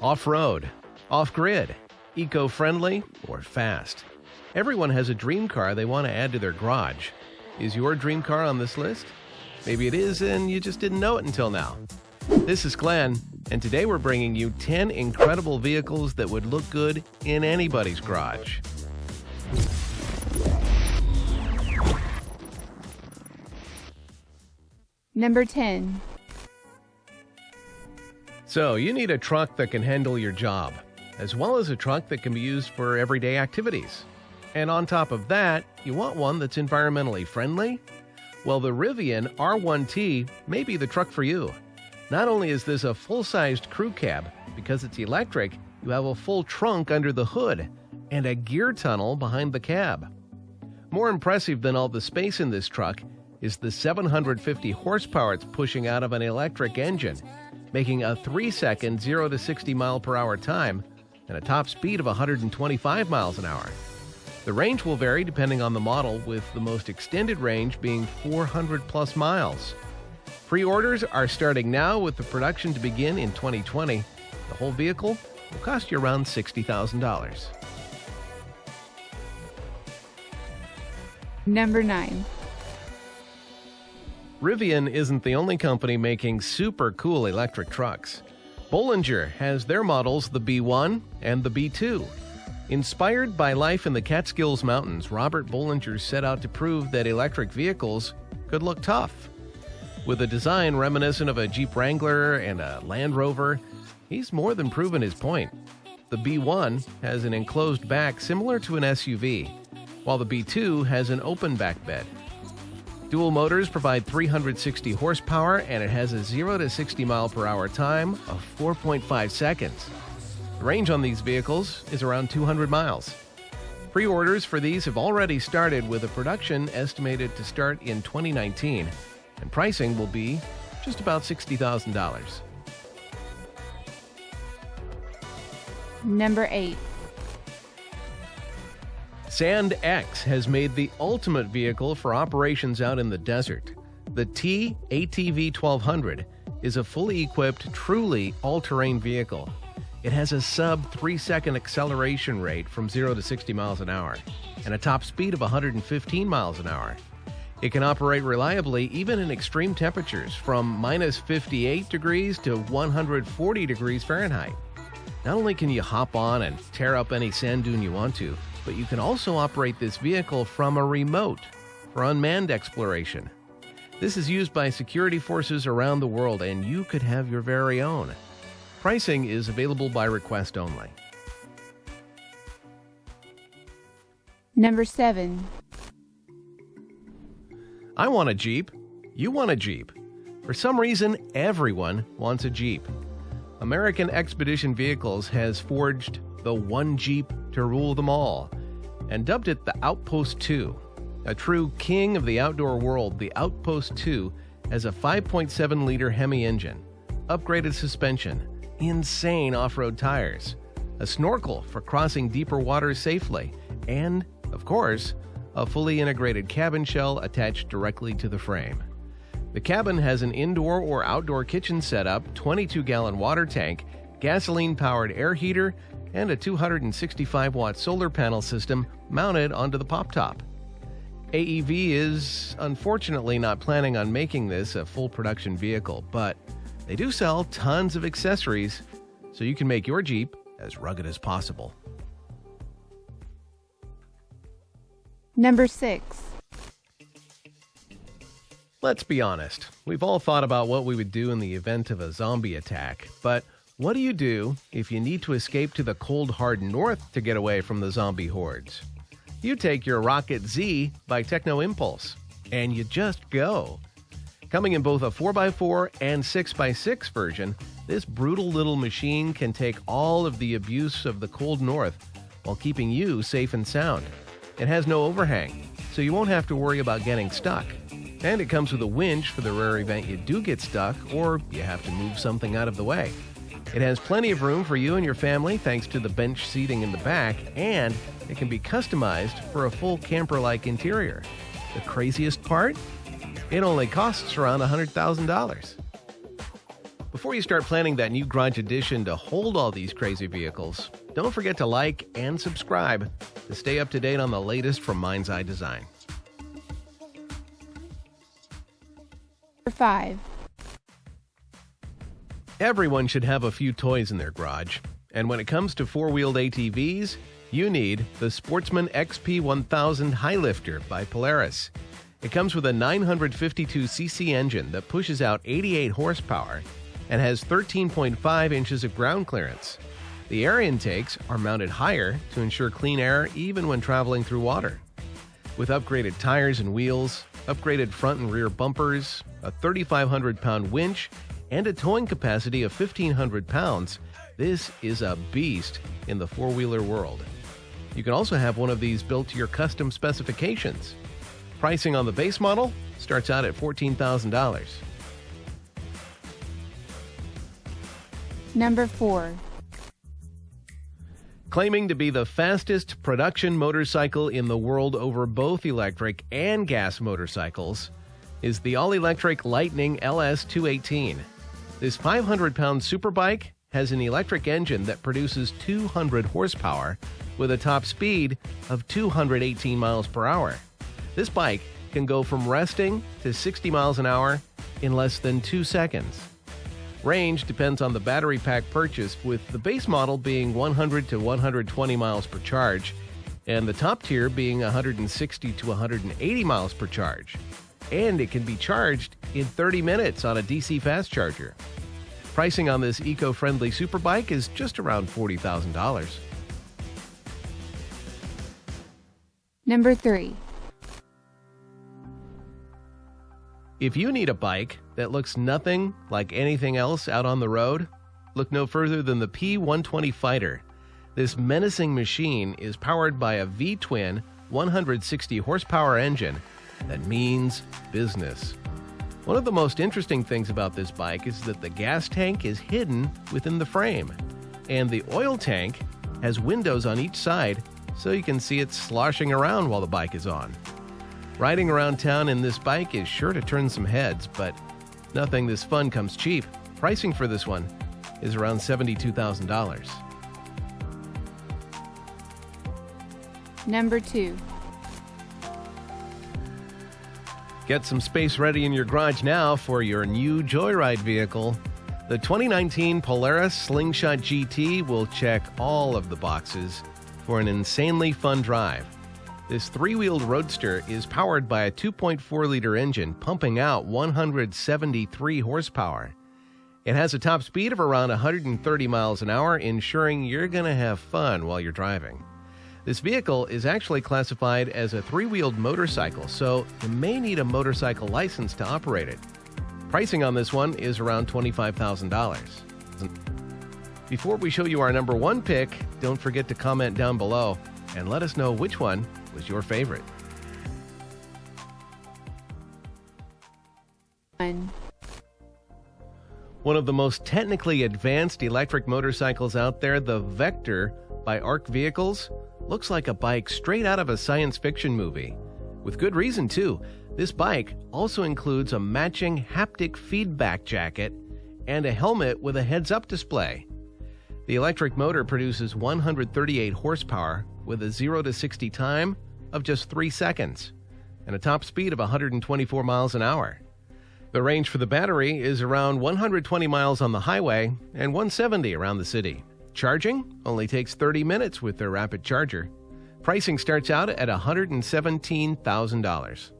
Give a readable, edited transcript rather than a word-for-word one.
Off-road, off-grid, eco-friendly, or fast. Everyone has a dream car they want to add to their garage. Is your dream car on this list? Maybe it is and you just didn't know it until now. This is Glenn, and today we're bringing you 10 incredible vehicles that would look good in anybody's garage. Number 10. So, you need a truck that can handle your job, as well as a truck that can be used for everyday activities. And on top of that, you want one that's environmentally friendly? Well, the Rivian R1T may be the truck for you. Not only is this a full-sized crew cab, because it's electric, you have a full trunk under the hood and a gear tunnel behind the cab. More impressive than all the space in this truck is the 750 horsepower it's pushing out of an electric engine, making a 3-second 0 to 60 mile per hour time and a top speed of 125 miles an hour. The range will vary depending on the model, with the most extended range being 400 plus miles. Pre-orders are starting now, with the production to begin in 2020. The whole vehicle will cost you around $60,000. Number 9. Rivian isn't the only company making super cool electric trucks. Bollinger has their models, the B1 and the B2. Inspired by life in the Catskills Mountains, Robert Bollinger set out to prove that electric vehicles could look tough. With a design reminiscent of a Jeep Wrangler and a Land Rover, he's more than proven his point. The B1 has an enclosed back similar to an SUV, while the B2 has an open back bed. Dual motors provide 360 horsepower, and it has a 0 to 60 mile per hour time of 4.5 seconds. The range on these vehicles is around 200 miles. Pre-orders for these have already started, with a production estimated to start in 2019, and pricing will be just about $60,000. Number 8. Sand X has made the ultimate vehicle for operations out in the desert. The T-ATV 1200 is a fully equipped, truly all-terrain vehicle. It has a sub 3-second acceleration rate from 0 to 60 miles an hour and a top speed of 115 miles an hour. It can operate reliably even in extreme temperatures, from minus 58 degrees to 140 degrees Fahrenheit. Not only can you hop on and tear up any sand dune you want to, but you can also operate this vehicle from a remote for unmanned exploration. This is used by security forces around the world, and you could have your very own. Pricing is available by request only. Number 7. I want a Jeep. You want a Jeep. For some reason, everyone wants a Jeep. American Expedition Vehicles has forged the one Jeep to rule them all, and dubbed it the Outpost 2. A true king of the outdoor world, the Outpost 2 has a 5.7-liter Hemi engine, upgraded suspension, insane off-road tires, a snorkel for crossing deeper waters safely, and, of course, a fully integrated cabin shell attached directly to the frame. The cabin has an indoor or outdoor kitchen setup, 22-gallon water tank, gasoline-powered air heater, and a 265-watt solar panel system mounted onto the pop top. AEV is unfortunately not planning on making this a full production vehicle, but they do sell tons of accessories, so you can make your Jeep as rugged as possible. Number 6. Let's be honest, we've all thought about what we would do in the event of a zombie attack, but what do you do if you need to escape to the cold, hard north to get away from the zombie hordes? You take your Rocket Z by Techno Impulse, and you just go. Coming in both a 4x4 and 6x6 version, this brutal little machine can take all of the abuse of the cold north while keeping you safe and sound. It has no overhang, so you won't have to worry about getting stuck. And it comes with a winch for the rare event you do get stuck or you have to move something out of the way. It has plenty of room for you and your family thanks to the bench seating in the back, and it can be customized for a full camper-like interior. The craziest part? It only costs around $100,000. Before you start planning that new garage addition to hold all these crazy vehicles, don't forget to like and subscribe to stay up to date on the latest from mindseyedesign. Number 5. Everyone should have a few toys in their garage, and when it comes to four-wheeled ATVs, you need the Sportsman XP 1000 High Lifter by Polaris. It comes with a 952cc engine that pushes out 88 horsepower and has 13.5 inches of ground clearance. The air intakes are mounted higher to ensure clean air even when traveling through water. With upgraded tires and wheels, upgraded front and rear bumpers, a 3,500-pound winch, and a towing capacity of 1,500 pounds, this is a beast in the four-wheeler world. You can also have one of these built to your custom specifications. Pricing on the base model starts out at $14,000. Number 4. Claiming to be the fastest production motorcycle in the world over both electric and gas motorcycles is the all-electric Lightning LS 218. This 500-pound superbike has an electric engine that produces 200 horsepower with a top speed of 218 miles per hour. This bike can go from resting to 60 miles an hour in less than 2 seconds. Range depends on the battery pack purchased, with the base model being 100 to 120 miles per charge, and the top tier being 160 to 180 miles per charge. And it can be charged in 30 minutes on a DC fast charger. Pricing on this eco-friendly superbike is just around $40,000. Number 3. If you need a bike that looks nothing like anything else out on the road, look no further than the P120 Fighter. This menacing machine is powered by a V-twin 160 horsepower engine that means business. One of the most interesting things about this bike is that the gas tank is hidden within the frame, and the oil tank has windows on each side so you can see it sloshing around while the bike is on. Riding around town in this bike is sure to turn some heads, but nothing this fun comes cheap. Pricing for this one is around $72,000. Number 2. Get some space ready in your garage now for your new joyride vehicle. The 2019 Polaris Slingshot GT will check all of the boxes for an insanely fun drive. This three-wheeled roadster is powered by a 2.4-liter engine pumping out 173 horsepower. It has a top speed of around 130 miles an hour, ensuring you're going to have fun while you're driving. This vehicle is actually classified as a three-wheeled motorcycle, so you may need a motorcycle license to operate it. Pricing on this one is around $25,000. Before we show you our number 1 pick, don't forget to comment down below and let us know which one was your favorite. 1. One of the most technically advanced electric motorcycles out there, the Vector by ARC Vehicles, looks like a bike straight out of a science fiction movie. With good reason, too. This bike also includes a matching haptic feedback jacket and a helmet with a heads-up display. The electric motor produces 138 horsepower with a 0 to 60 time of just 3 seconds and a top speed of 124 miles an hour. The range for the battery is around 120 miles on the highway and 170 around the city. Charging only takes 30 minutes with their rapid charger. Pricing starts out at $117,000.